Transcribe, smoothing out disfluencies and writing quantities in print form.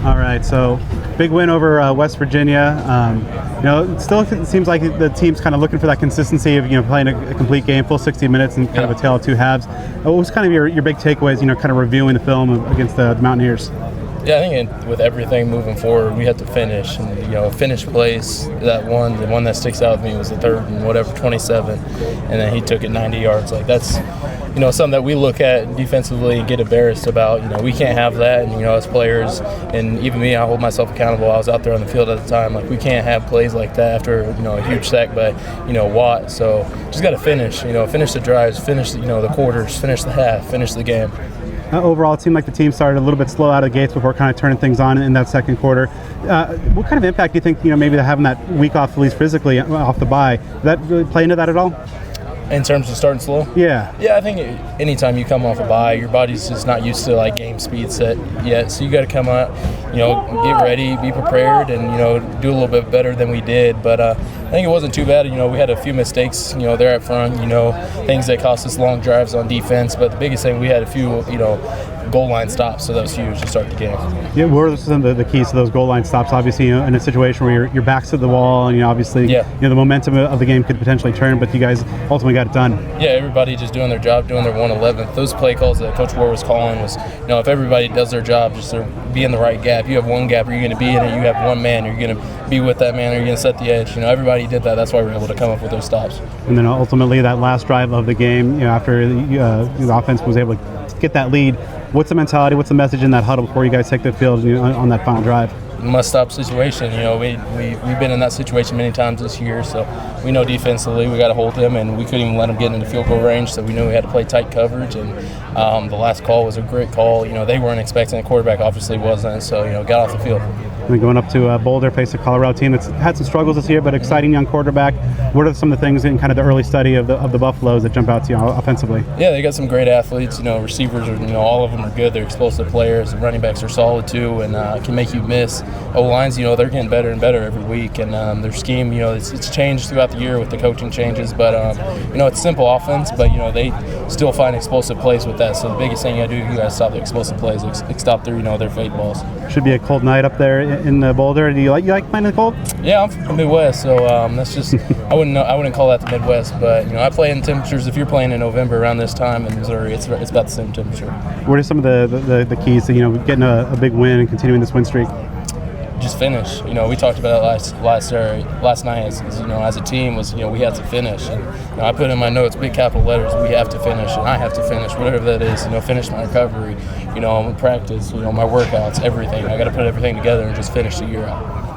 All right, so big win over West Virginia. It still seems like the team's kind of looking for that consistency of playing a complete game, full 60 minutes, and kind of a tale of two halves. What was kind of your big takeaways? Kind of reviewing the film against the Mountaineers. Yeah, I think with everything moving forward, we had to finish, and a finished place. The one that sticks out with me was the third and 27, and then he took it 90 yards. Like that's something that we look at defensively and get embarrassed about. We can't have that, and as players, and even me, I hold myself accountable. I was out there on the field at the time. Like we can't have plays like that after a huge sack by Watt. So just got to finish. Finish the drives, finish the quarters, finish the half, finish the game. Overall, it seemed like the team started a little bit slow out of the gates before kind of turning things on in that second quarter. What kind of impact do you think, maybe having that week off, at least physically, off the bye, did that really play into that at all? In terms of starting slow? Yeah. Yeah, I think anytime you come off a bye, your body's just not used to game speed set yet. So you got to come out, get ready, be prepared, and do a little bit better than we did. But I think it wasn't too bad. We had a few mistakes, there up front. Things that cost us long drives on defense. But the biggest thing, we had a few, goal line stops, so that was huge to start the game. Yeah, what are some of the keys to those goal line stops? Obviously, in a situation where your back's to the wall, and obviously, the momentum of the game could potentially turn, but you guys ultimately got it done. Yeah, everybody just doing their job, doing their 111th. Those play calls that Coach Ward was calling was, if everybody does their job, just be in the right gap. You have one gap, you're going to be in it. You have one man, you're going to be with that man, or you're going to set the edge. Everybody did that. That's why we were able to come up with those stops. And then ultimately, that last drive of the game, after the offense was able to get that lead. What's the mentality? What's the message in that huddle before you guys take the field on that final drive? Must-stop situation. We've been in that situation many times this year, so we know defensively we got to hold them, and we couldn't even let them get into field goal range, so we knew we had to play tight coverage. And the last call was a great call. They weren't expecting the quarterback, obviously wasn't, so got off the field. And then going up to Boulder, face a Colorado team that's had some struggles this year, but exciting young quarterback. What are some of the things in kind of the early study of the Buffaloes that jump out to you offensively? Yeah, they got some great athletes. Receivers are, all of them are good. They're explosive players. The running backs are solid too, and can make you miss. O-lines, they're getting better and better every week, and their scheme, it's changed throughout the year with the coaching changes, but it's simple offense, but they still find explosive plays with that. So the biggest thing you got to stop the explosive plays, stop their fade balls. Should be a cold night up there in Boulder. Do you like playing in the cold? Yeah, I'm from the Midwest, so that's just I wouldn't call that the Midwest, but I play in temperatures. If you're playing in November around this time in Missouri, it's about the same temperature. What are some of the keys to getting a big win and continuing this win streak? Just finish. We talked about it last night as a team was we had to finish, and I put in my notes big capital letters, we have to finish, and I have to finish whatever that is. Finish my recovery, practice, my workouts, everything. I got to put everything together and just finish the year out.